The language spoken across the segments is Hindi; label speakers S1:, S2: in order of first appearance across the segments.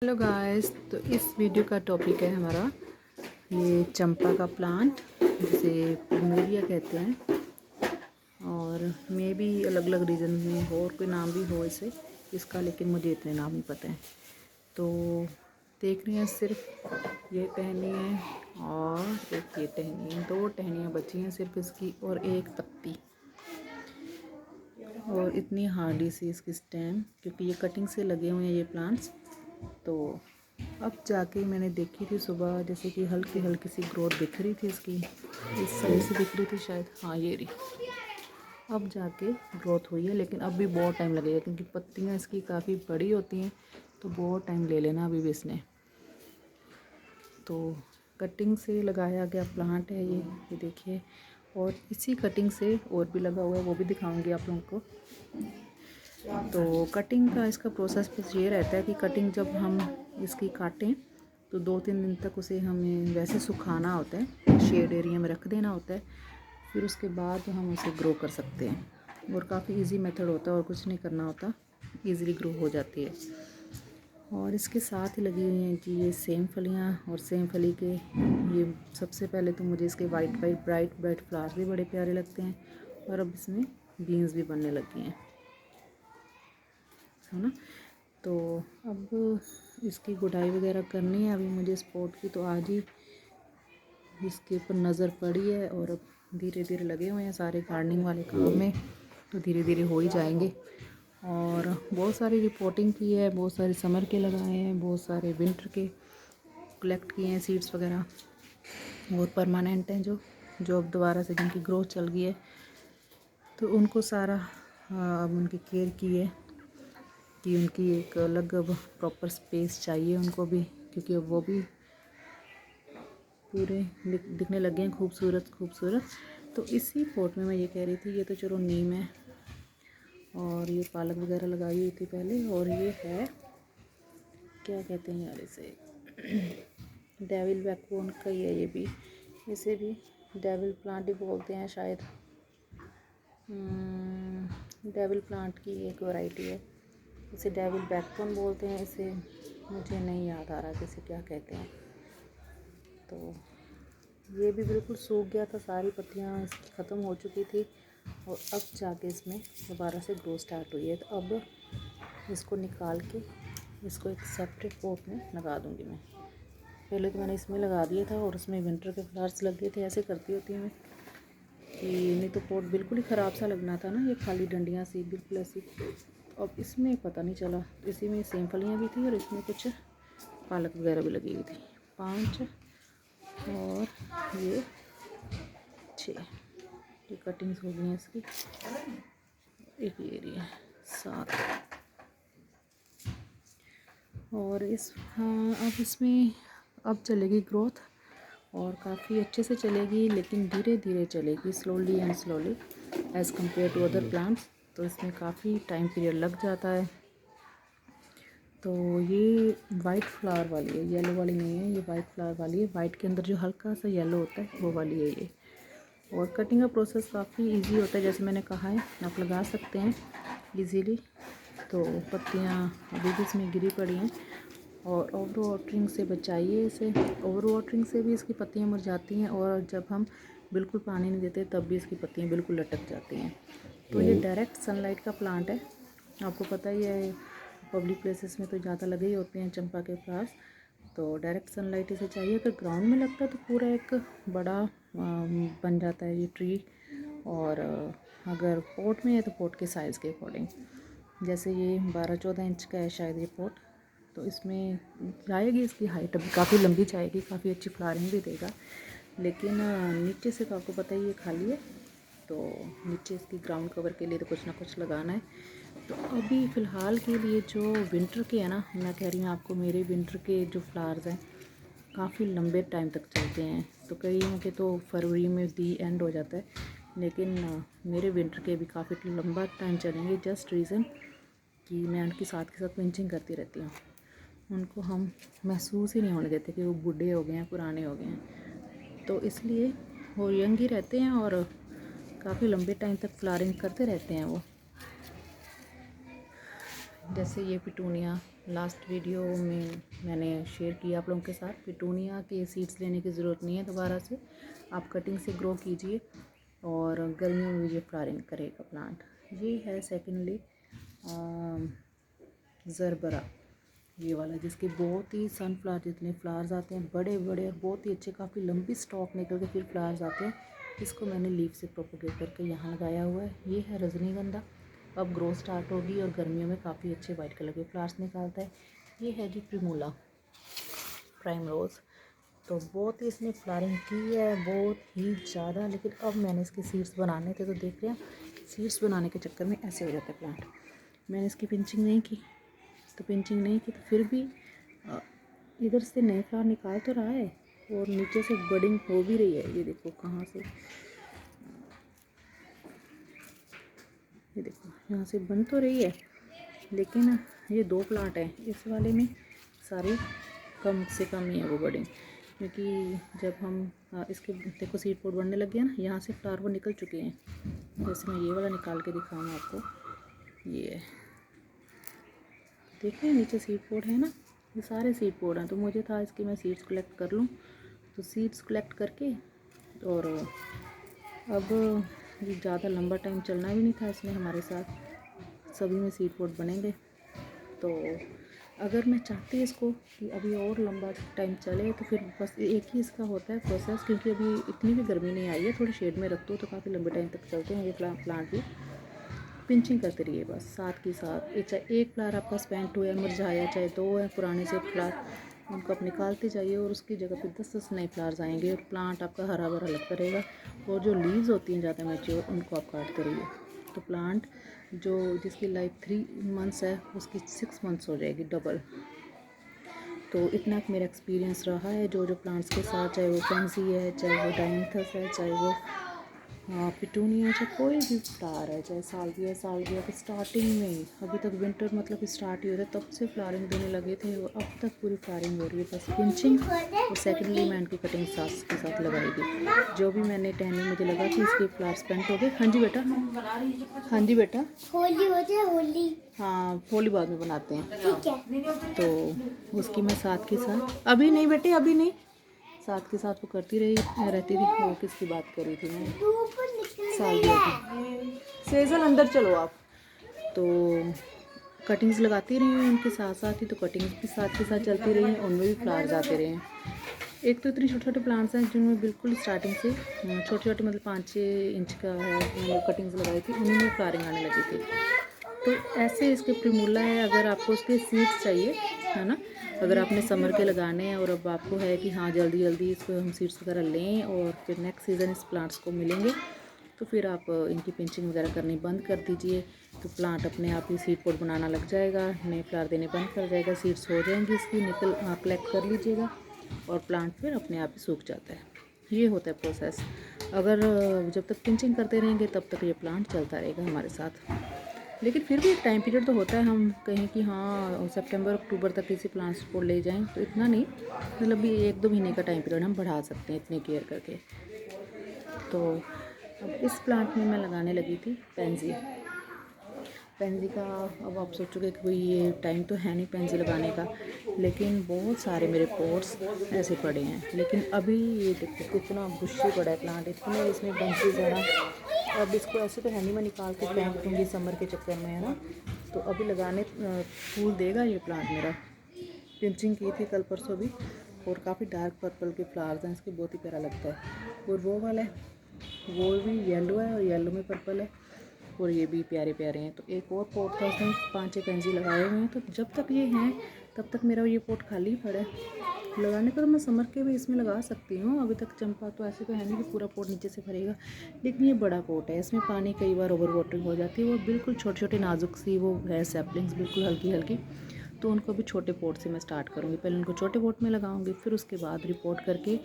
S1: हेलो गाइस, तो इस वीडियो का टॉपिक है हमारा ये चंपा का प्लांट, जिसे प्लूमेरिया कहते हैं। और मे भी अलग अलग रीजन में हो और कोई नाम भी हो इसे इसका, लेकिन मुझे इतने नाम ही पता है। तो देख रही हैं, सिर्फ ये टहनी है और एक ये टहनी है, 2 टहनियाँ बची हैं सिर्फ इसकी और एक पत्ती। और इतनी हार्डी सी इसकी स्टेम, क्योंकि ये कटिंग से लगे हुए हैं ये प्लांट्स। तो अब जाके मैंने देखी थी सुबह, जैसे कि हल्की हल्की सी ग्रोथ दिख रही थी इसकी, इस साइड से दिख रही थी शायद, हाँ ये रही। अब जाके ग्रोथ हुई है, लेकिन अब भी बहुत टाइम लगेगा क्योंकि पत्तियाँ इसकी काफ़ी बड़ी होती हैं, तो बहुत टाइम ले लेना अभी भी इसने। तो कटिंग से लगाया गया प्लांट है ये देखिए। और इसी कटिंग से और भी लगा हुआ है, वो भी दिखाऊंगी आप लोगों को। तो कटिंग का इसका प्रोसेस बस ये रहता है कि कटिंग जब हम इसकी काटें तो 2-3 दिन तक उसे हमें वैसे सुखाना होता है, शेड एरिया में रख देना होता है। फिर उसके बाद हम उसे ग्रो कर सकते हैं, और काफ़ी इजी मेथड होता है और कुछ नहीं करना होता, इजीली ग्रो हो जाती है। और इसके साथ ही लगी हुई हैं जी ये सेम फलियाँ, और सेम फली के ये सबसे पहले तो मुझे इसके वाइट वाइट ब्राइट फ्लावर्स भी बड़े प्यारे लगते हैं। और अब इसमें बीन्स भी बनने लगी हैं, है ना। तो अब इसकी गुडाई वगैरह करनी है अभी मुझे स्पॉट की, तो आज ही इसके ऊपर नज़र पड़ी है। और अब धीरे धीरे लगे हुए हैं सारे गार्डनिंग वाले काम में, तो धीरे धीरे हो ही जाएंगे। और बहुत सारी रिपोर्टिंग की है, बहुत सारे समर के लगाए हैं, बहुत सारे विंटर के कलेक्ट किए हैं सीड्स वगैरह, और परमानेंट हैं जो अब दोबारा से जिनकी ग्रोथ चल गई है, तो उनको सारा अब उनकी केयर की है कि उनकी एक अलग अब प्रॉपर स्पेस चाहिए उनको भी, क्योंकि अब वो भी पूरे दिखने लगे हैं खूबसूरत। तो इसी पॉट में मैं ये कह रही थी, ये तो चलो नीम है और ये पालक वगैरह लगाई हुई थी पहले, और ये है क्या कहते हैं यार इसे, डेविल बैकबोन का ही है ये भी, इसे भी डेविल प्लांट ही बोलते हैं शायद। डेविल प्लांट की एक वैरायटी है, इसे डेविल बैकबोन बोलते हैं, इसे मुझे नहीं याद आ रहा कि इसे क्या कहते हैं। तो ये भी बिल्कुल सूख गया था, सारी पत्तियाँ इसकी ख़त्म हो चुकी थी, और अब जाके इसमें दोबारा से ग्रो स्टार्ट हुई है। तो अब इसको निकाल के इसको एक सेपरेट पॉट में लगा दूँगी मैं। पहले तो मैंने इसमें लगा दिया था और उसमें विंटर के फ्लावर्स लग गए थे, ऐसे करती होती हूँ मैं कि नहीं तो पॉट बिल्कुल ही ख़राब सा लगना था ना, ये खाली डंडियाँ सी बिल्कुल ऐसी। अब इसमें पता नहीं चला, इसी में सेम फलियाँ भी थी और इसमें कुछ पालक वगैरह भी लगी हुई थी। 5 और ये 6 ये कटिंग्स हो गई हैं इसकी, एक ये रही है 7। और अब इसमें अब चलेगी ग्रोथ, और काफ़ी अच्छे से चलेगी, लेकिन धीरे धीरे चलेगी, slowly and slowly as compare to other plants. तो इसमें काफ़ी टाइम पीरियड लग जाता है। तो ये वाइट फ्लावर वाली है, येलो वाली नहीं है, ये वाइट फ्लावर वाली है। वाइट के अंदर जो हल्का सा येलो होता है वो वाली है ये। और कटिंग का प्रोसेस काफ़ी इजी होता है, जैसे मैंने कहा है, आप लगा सकते हैं इजीली। तो पत्तियाँ अभी भी इसमें गिरी पड़ी हैं, और ओवर वाटरिंग से बचाइए इसे। ओवर वाटरिंग से भी इसकी पत्तियाँ मुरझाती हैं, और जब हम बिल्कुल पानी नहीं देते तब भी इसकी पत्तियाँ बिल्कुल लटक जाती हैं। तो ये डायरेक्ट सनलाइट का प्लांट है, आपको पता ही है, पब्लिक प्लेसेस में तो ज़्यादा लगे ही होते हैं चंपा के फ्लावर्स। तो डायरेक्ट सनलाइट इसे चाहिए। अगर ग्राउंड में लगता है तो पूरा एक बड़ा बन जाता है ये ट्री, और अगर पॉट में है तो पॉट के साइज़ के अकॉर्डिंग, जैसे ये 12-14 इंच का है शायद ये पॉट, तो इसमें जाएगी इसकी हाइट अभी काफ़ी लंबी जाएगी, काफ़ी अच्छी फ्लावरिंग भी देगा। लेकिन नीचे से तो आपको पता ही है खाली है, तो नीचे इसकी ग्राउंड कवर के लिए तो कुछ ना कुछ लगाना है। तो अभी फ़िलहाल के लिए जो विंटर के है ना, मैं कह रही हूँ आपको, मेरे विंटर के जो फ्लावर्स हैं काफ़ी लंबे टाइम तक चलते हैं। तो कईयों के तो फरवरी में दी एंड हो जाता है, लेकिन मेरे विंटर के भी काफ़ी लंबा टाइम चलेंगे। जस्ट रीज़न कि मैं उनके साथ के साथ पिंचिंग करती रहती हूँ, उनको हम महसूस ही नहीं होने देते कि वो बूढ़े हो गए हैं, पुराने हो गए हैं। तो इसलिए वो यंग ही रहते हैं और काफ़ी लंबे टाइम तक फ्लावरिंग करते रहते हैं वो। जैसे ये पिटूनिया लास्ट वीडियो में मैंने शेयर किया आप लोगों के साथ, पिटूनिया के सीड्स लेने की ज़रूरत नहीं है दोबारा से, आप कटिंग से ग्रो कीजिए और गर्मियों में ये फ्लावरिंग करेगा प्लांट। ये है सेकेंडली ज़रबरा, ये वाला जिसके बहुत ही सनफ्लावर जितने फ्लावर्स आते हैं बड़े बड़े और बहुत ही अच्छे, काफ़ी लंबी स्टॉक निकल के फिर फ्लावर्स आते हैं। इसको मैंने लीफ से प्रोपोगेट करके यहाँ लगाया हुआ है। ये है रजनीगंधा, अब ग्रो स्टार्ट होगी और गर्मियों में काफ़ी अच्छे वाइट कलर के फ्लावर्स निकालता है। ये है जी प्रिमूला प्राइम रोज़, तो बहुत ही इसने फ्लावरिंग की है बहुत ही ज़्यादा, लेकिन अब मैंने इसके सीड्स बनाने थे तो देख रहे हैं सीड्स बनाने के चक्कर में ऐसे हो जाता है प्लांट। मैंने इसकी पिंचिंग नहीं की तो फिर भी इधर से नए फ्लावर निकाल तो रहा है और नीचे से बडिंग हो भी रही है। ये देखो कहाँ से, ये देखो यहाँ से बन तो रही है, लेकिन ये 2 प्लांट हैं, इस वाले में सारी कम से कम ही है वो बडिंग, क्योंकि जब हम इसके देखो सीड पोट बनने लग गया ना, यहाँ से फ्लावर वो निकल चुके हैं। जैसे मैं ये वाला निकाल के दिखाऊँ आपको, ये देखिए नीचे सीड पोट है ना, ये सारे सीड पोट हैं। तो मुझे था इसके मैं सीड्स कलेक्ट कर लूँ, तो सीड्स कलेक्ट करके, और अब ये ज़्यादा लंबा टाइम चलना भी नहीं था इसमें हमारे साथ, सभी में सीड पोट बनेंगे। तो अगर मैं चाहती इसको कि अभी और लंबा टाइम चले तो फिर बस एक ही इसका होता है प्रोसेस, क्योंकि अभी इतनी भी गर्मी नहीं आई है, थोड़ी शेड में रख दो तो काफ़ी लंबे टाइम तक चलते हैं ये प्लांट भी। पिंचिंग करते रहिए बस साथ के साथ, चाहे एक फ्लावर आपका स्पेंट हुआ है मुरझाया, चाहे 2 है पुराने से फ्लावर, उनको आप निकालते जाइए और उसकी जगह पे 10-10 नए फ्लावर्स आएंगे और प्लांट आपका हरा भरा लगता रहेगा। और जो लीव्स होती हैं ज़्यादा मैच्योर, उनको आप काटते रहिए, तो प्लांट जो जिसकी लाइफ 3 मंथ्स है उसकी 6 मंथ्स हो जाएगी डबल। तो इतना मेरा एक्सपीरियंस रहा है जो प्लांट्स के साथ, चाहे वो पेंसी है, चाहे वो डायंथस है, चाहे वो पिटूनिया, चाहे कोई भी फ्लावर है, चाहे सालविया के स्टार्टिंग में ही, अभी तक विंटर मतलब स्टार्ट ही होता है तब से फ्लावरिंग देने लगे थे और अब तक पूरी फ्लावरिंग हो रही है। बस पिंचिंग और सेकेंडली मैं इनकी कटिंग सास के साथ लगाई थी। जो भी मैंने टहनी मुझे लगा कि इसके फ्लावर स्पेंट हो गए। हाँ जी बेटा, हाँ जी बेटा,
S2: होली होती है होली,
S1: हाँ होली बाद में बनाते हैं,
S2: ठीक है।
S1: तो उसकी मैं साथ के साथ, अभी नहीं बेटे अभी नहीं, साथ के साथ वो करती रहती थी। वो किसकी बात कर रही थी मैं, सालविया की। सेजल अंदर चलो आप। तो कटिंग्स लगाती रही हैं उनके साथ साथ ही, तो कटिंग्स भी साथ के साथ चलती रही हैं, उनमें भी फ्लावर्स आते रहे हैं। एक तो इतने छोटे छोटे प्लांट्स हैं जिनमें बिल्कुल स्टार्टिंग से छोटे छोटे मतलब 5-6 इंच का है, मैंने कटिंग्स लगाई थी, उन्हीं में फ्लावरिंग आने लगी थी। तो ऐसे इसके प्रिमूला है, अगर आपको उसके सीड्स चाहिए है ना, अगर आपने समर के लगाने हैं और अब आपको है कि हाँ जल्दी जल्दी इसको हम सीड्स वगैरह लें और फिर नेक्स्ट सीज़न इस प्लांट्स को मिलेंगे, तो फिर आप इनकी पिंचिंग वगैरह करनी बंद कर दीजिए। तो प्लांट अपने आप ही सीड पोट बनाना लग जाएगा, नए फ्लावर देने बंद कर जाएगा, सीड्स हो जाएंगी इसकी, निकल कलेक्ट कर लीजिएगा और प्लांट फिर अपने आप ही सूख जाता है। ये होता है प्रोसेस। अगर जब तक पिंचिंग करते रहेंगे तब तक ये प्लांट चलता रहेगा हमारे साथ। लेकिन फिर भी एक टाइम पीरियड तो होता है, हम कहें कि हाँ सितंबर अक्टूबर तक किसी प्लांट्स को ले जाएं तो इतना नहीं, मतलब भी 1-2 महीने का टाइम पीरियड हम बढ़ा सकते हैं इतनी केयर करके। तो अब इस प्लांट में मैं लगाने लगी थी पेंजी का। अब आप सोचोगे कि भाई ये टाइम तो है नहीं पेंजी लगाने का, लेकिन बहुत सारे मेरे पोट्स ऐसे पड़े हैं। लेकिन अभी ये देखो कितना बुशी पड़ा है प्लांट, इतने इसमें बंचेज है ना। अब इसको ऐसे तो है नहीं मैं निकाल के फेंक दूँगी समर के चक्कर में, है ना। तो अभी लगाने फूल देगा ये प्लांट मेरा। पिंचिंग की थी कल परसों भी, और काफ़ी डार्क पर्पल के फ्लावर्स हैं इसके, बहुत ही प्यारा लगता है। और वो वाला है वो भी येलो है और येलो में पर्पल है, और ये भी प्यारे प्यारे हैं। तो एक और पोट था उसमें 5-6 पेंजी लगाए हुए हैं, तो जब तक ये हैं तब तक मेरा ये पोट खाली पड़ा है। लगाने को तो मैं समर के भी इसमें लगा सकती हूँ, अभी तक चंपा तो ऐसे तो है नहीं कि पूरा पोट नीचे से भरेगा, लेकिन ये बड़ा पोट है, इसमें पानी कई बार ओवर वाटरिंग हो जाती है। वो बिल्कुल छोटे छोटे नाजुक सी वो है सैपलिंग्स, बिल्कुल हल्की हल्की, तो उनको भी छोटे पोट से मैं स्टार्ट करूँगी। पहले उनको छोटे पोट में लगाऊंगी, फिर उसके बाद रिपोर्ट करके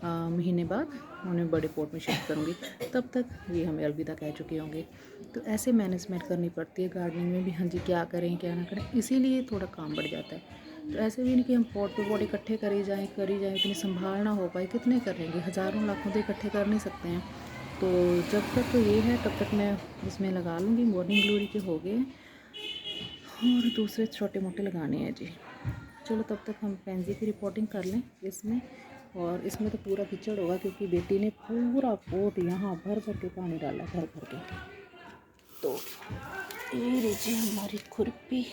S1: महीने बाद उन्हें बड़े पोट में शिफ्ट करूँगी। तब तक ये हमें अलविदा कह चुके होंगे। तो ऐसे मैनेजमेंट करनी पड़ती है गार्डनिंग में भी, हाँ जी क्या करें क्या ना करें, इसीलिए थोड़ा काम बढ़ जाता है। तो ऐसे भी नहीं कि हम पोट पे पोट इकट्ठे करी जाएँ इतनी संभाल ना हो पाए, कितने करेंगे, हज़ारों लाखों तो इकट्ठे कर नहीं सकते हैं। तो जब तक तो ये है तब तक मैं इसमें लगा लूँगी। मॉर्निंग ग्लोरी के हो गए और दूसरे छोटे मोटे लगाने हैं जी। चलो तब तक हम पेंजी की रिपोर्टिंग कर लें इसमें। और इसमें तो पूरा कीचड़ होगा क्योंकि बेटी ने पूरा पोट यहाँ भर भर के पानी डाला, भर भर के। तो ये लीजिए हमारी खुरपी।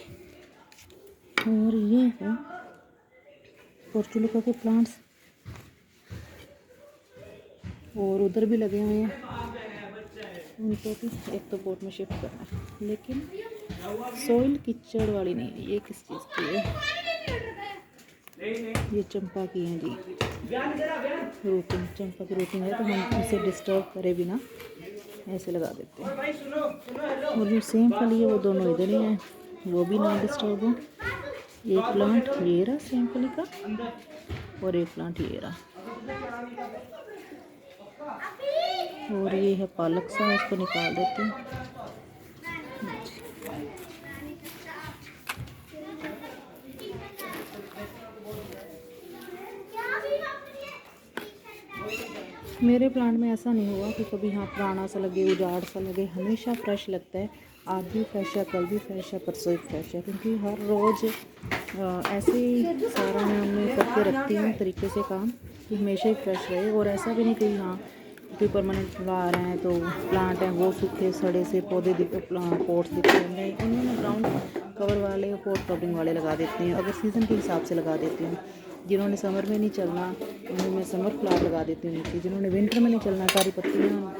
S1: और ये है पोर्चुलिका के प्लांट्स, और उधर भी लगे हुए हैं, उनको भी एक तो पोट में शिफ्ट करना है। लेकिन सोइल कीचड़ वाली नहीं है। ये किस चीज़ की है? ये चंपा की हैं जी रूटिंग। चंपा की रूटिंग है तो हम इसे डिस्टर्ब करे बिना ऐसे लगा देते हैं। और जो सेम फली है वो दोनों इधर ही हैं, वो भी ना डिस्टर्ब हो। एक प्लांट ये रहा सेम फली का, और एक प्लांट ये रहा। और ये है पालक सा, इसको निकाल देते हैं। मेरे प्लांट में ऐसा नहीं हुआ कि कभी यहाँ पुराना सा लगे, उजाड़ सा लगे। हमेशा फ्रेश लगता है। आज भी फ्रेश है, कल भी फ्रेश है, परसों भी फ्रेश है, क्योंकि हर रोज़ ऐसे ही सारा मैं करके रखती हूँ तरीके से काम कि हमेशा ही फ्रेश रहे। और ऐसा भी नहीं कि हाँ कोई परमानेंट ला रहे हैं तो प्लांट हैं वो सूखे सड़े से पौधे पोट्स दिखते हैं। नहीं, उन्होंने ग्राउंड कवर वाले पोट कवरिंग वाले लगा देते हैं। अगर सीज़न के हिसाब से लगा देती हूँ। जिन्होंने समर में नहीं चलना उन्हें मैं समर फ्लावर लगा देती हूँ नीचे। जिन्होंने विंटर में नहीं चलना, सारी पत्तियाँ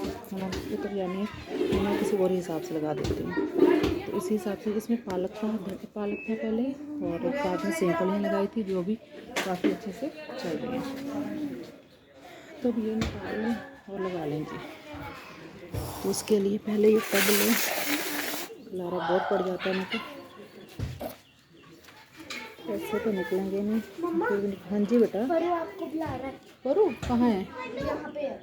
S1: उतर जानी है, उन्हें किसी और हिसाब से लगा देती हूँ। तो इसी हिसाब से इसमें पालक था पहले, और बाद में सेंकलियाँ लगाई थी जो भी काफ़ी अच्छे से चल रही हैं। तो अब ये निकाल लें और लगा लें जी। तो उसके लिए पहले ये टब लें, खलारा बहुत पड़ जाता है मुझे, ऐसे तो निकलेंगे नहीं। फिर हाँ जी बेटा,
S2: परू आपको बुला रहा है।
S1: परू कहाँ है?
S2: यहाँ पे है।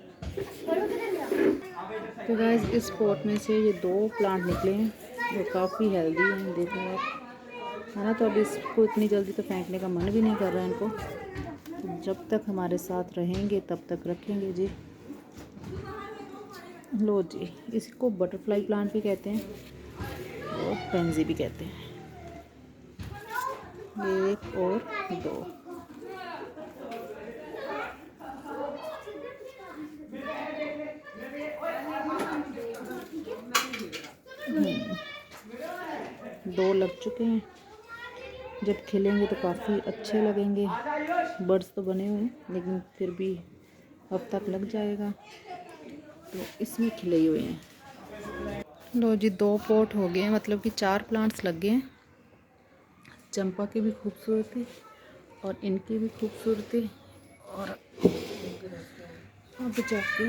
S2: परू किधर गया?
S1: तो गाइस इस पॉट में से ये 2 प्लांट निकले हैं जो काफ़ी हेल्दी हैं, देखो आप, है ना। तो अब इसको इतनी जल्दी तो फेंकने का मन भी नहीं कर रहा है इनको। तो जब तक हमारे साथ रहेंगे तब तक रखेंगे जी। लो जी, इसको बटरफ्लाई प्लांट भी कहते हैं और पेंजी भी कहते हैं। 1 और 2। दो लग चुके हैं। जब खिलेंगे तो काफ़ी अच्छे लगेंगे। बर्ड्स तो बने हुए हैं लेकिन फिर भी अब तक लग जाएगा। तो इसमें खिले हुए हैं। लो जी, 2 पॉट हो गए हैं, मतलब कि 4 प्लांट्स लग गए हैं। चंपा की भी खूबसूरती और इनकी भी खूबसूरती। और अब जाके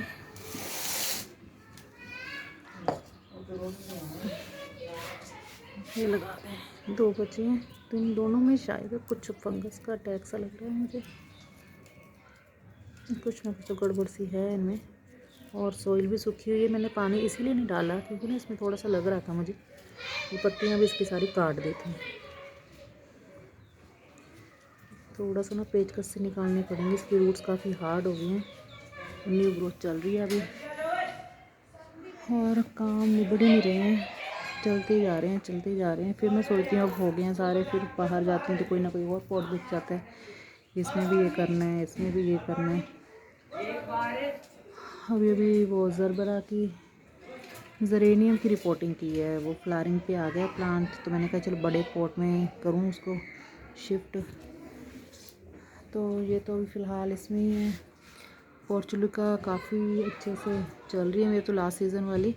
S1: ये लगाते हैं। 2 बचे हैं तो इन दोनों में शायद कुछ फंगस का अटैक सा लग रहा है मुझे। कुछ ना कुछ तो गड़बड़ सी है इनमें। और सोइल भी सूखी हुई है। मैंने पानी इसीलिए नहीं डाला क्योंकि ना इसमें थोड़ा सा लग रहा था मुझे ये पत्तियाँ भी इसकी सारी काट देती हैं। थोड़ा सा ना पेचकस से निकालने पड़ेंगे। इसकी रूट्स काफ़ी हार्ड हो गई हैं। न्यू ग्रोथ चल रही है अभी और काम निबड़ ही नहीं रहे हैं, चलते जा रहे हैं चलते जा रहे हैं। फिर मैं सोचती हूँ अब हो गए हैं सारे, फिर बाहर जाती हूँ तो कोई ना कोई और पॉट दिख जाता है, इसमें भी ये करना है, इसमें भी ये करना है। अभी वो ज़रबरा की ज़रेनियम की रिपोर्टिंग की है, वो फ्लावरिंग पे आ गया प्लांट। तो मैंने कहा चलो बड़े पॉट में करूँ उसको शिफ्ट। तो ये तो अभी फ़िलहाल इसमें ही है। पोर्चुलिका काफ़ी अच्छे से चल रही है मेरे तो। लास्ट सीज़न वाली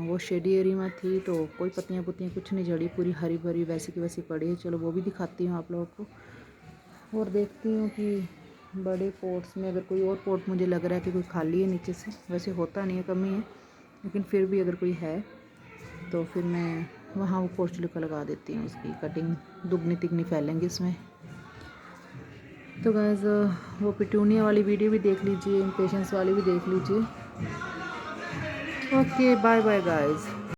S1: वो शेडी एरिया में थी तो कोई पत्तियाँ कुछ नहीं झड़ी, पूरी हरी भरी वैसी की वैसी पड़ी है। चलो वो भी दिखाती हूँ आप लोगों को। और देखती हूँ कि बड़े पोट्स में अगर कोई और पोट मुझे लग रहा है कि कोई खाली है नीचे से, वैसे होता नहीं है, कमी है, लेकिन फिर भी अगर कोई है तो फिर मैं वहाँ वो पोर्चुलिका लगा देती हूँ। उसकी कटिंग दुगनी तिगनी फैलेंगी इसमें। तो गाइस वो पिटूनिया वाली वीडियो भी देख लीजिए, इम्पेशंस वाली भी देख लीजिए। Okay, bye bye guys.